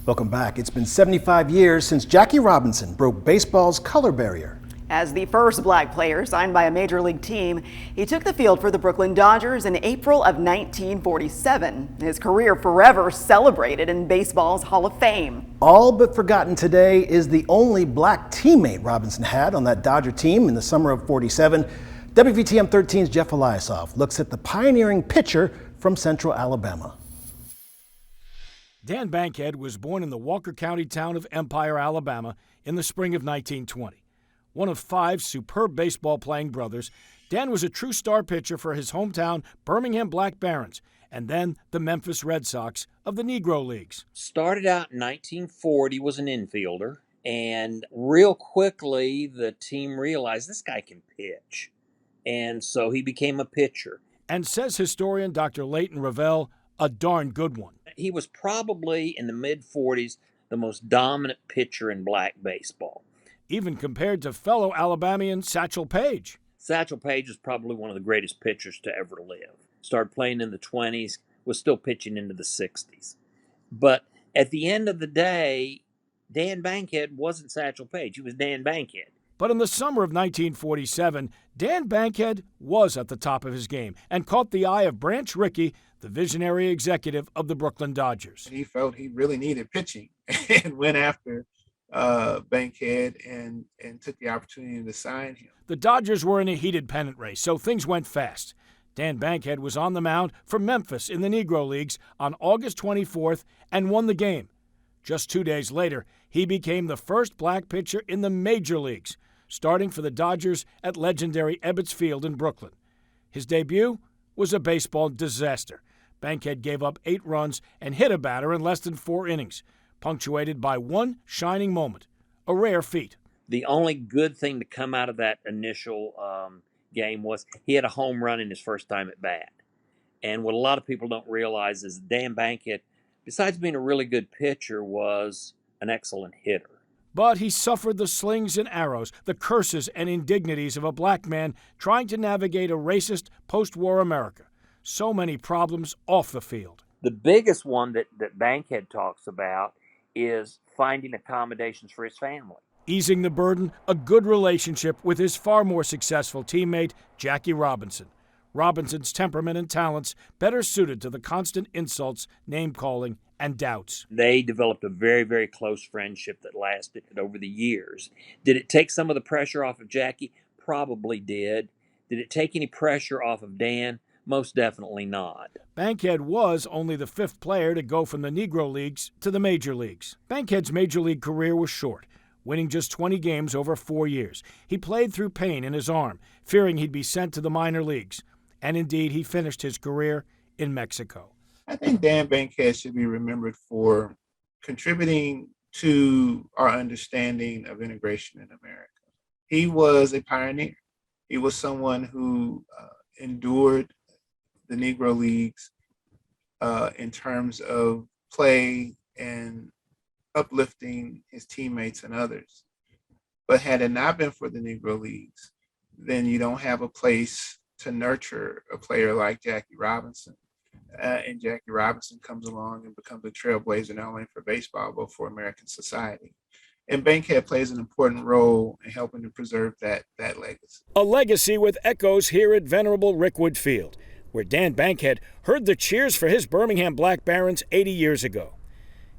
Welcome back. It's been 75 years since Jackie Robinson broke baseball's color barrier. As the first black player signed by a major league team, he took the field for the Brooklyn Dodgers in April of 1947. His career forever celebrated in baseball's Hall of Fame. All but forgotten today is the only black teammate Robinson had on that Dodger team in the summer of '47. WVTM 13's Jeff Eliasoff looks at the pioneering pitcher from Central Alabama. Dan Bankhead was born in the Walker County town of Empire, Alabama in the spring of 1920. One of 5 superb baseball-playing brothers, Dan was a true star pitcher for his hometown Birmingham Black Barons and then the Memphis Red Sox of the Negro Leagues. Started out in 1940, was an infielder, and real quickly the team realized this guy can pitch. And so he became a pitcher. And says historian Dr. Leighton Ravel, a darn good one. He was probably, in the mid-40s, the most dominant pitcher in black baseball. Even compared to fellow Alabamian Satchel Paige. Satchel Paige is probably one of the greatest pitchers to ever live. Started playing in the 20s, was still pitching into the 60s. But at the end of the day, Dan Bankhead wasn't Satchel Paige. He was Dan Bankhead. But in the summer of 1947, Dan Bankhead was at the top of his game and caught the eye of Branch Rickey, the visionary executive of the Brooklyn Dodgers. He felt he really needed pitching and went after Bankhead and took the opportunity to sign him. The Dodgers were in a heated pennant race, so things went fast. Dan Bankhead was on the mound for Memphis in the Negro Leagues on August 24th and won the game. Just 2 days later, he became the first black pitcher in the major leagues, starting for the Dodgers at legendary Ebbets Field in Brooklyn. His debut was a baseball disaster. Bankhead gave up 8 runs and hit a batter in less than 4 innings, punctuated by one shining moment, a rare feat. The only good thing to come out of that initial game was he had a home run in his first time at bat. And what a lot of people don't realize is Dan Bankhead, besides being a really good pitcher, was an excellent hitter. But he suffered the slings and arrows, the curses and indignities of a black man trying to navigate a racist post-war America. So many problems off the field. The biggest one that Bankhead talks about is finding accommodations for his family. Easing the burden, a good relationship with his far more successful teammate, Jackie Robinson. Robinson's temperament and talents better suited to the constant insults, name-calling, and doubts. They developed a very, very close friendship that lasted over the years. Did it take some of the pressure off of Jackie? Probably did. Did it take any pressure off of Dan? Most definitely not. Bankhead was only the 5th player to go from the Negro Leagues to the Major Leagues. Bankhead's Major League career was short, winning just 20 games over 4 years. He played through pain in his arm, fearing he'd be sent to the minor leagues. And indeed, he finished his career in Mexico. I think Dan Bankhead should be remembered for contributing to our understanding of integration in America. He was a pioneer. He was someone who endured the Negro Leagues in terms of play and uplifting his teammates and others. But had it not been for the Negro Leagues, then you don't have a place to nurture a player like Jackie Robinson. And Jackie Robinson comes along and becomes a trailblazer not only for baseball, but for American society. And Bankhead plays an important role in helping to preserve that legacy. A legacy with echoes here at venerable Rickwood Field, where Dan Bankhead heard the cheers for his Birmingham Black Barons 80 years ago.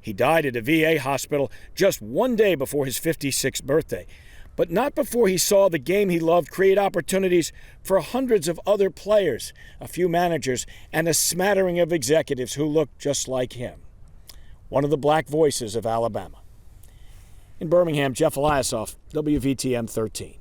He died at a VA hospital just 1 day before his 56th birthday, but not before he saw the game he loved create opportunities for hundreds of other players, a few managers, and a smattering of executives who looked just like him. One of the black voices of Alabama. In Birmingham, Jeff Eliasoff, WVTM 13.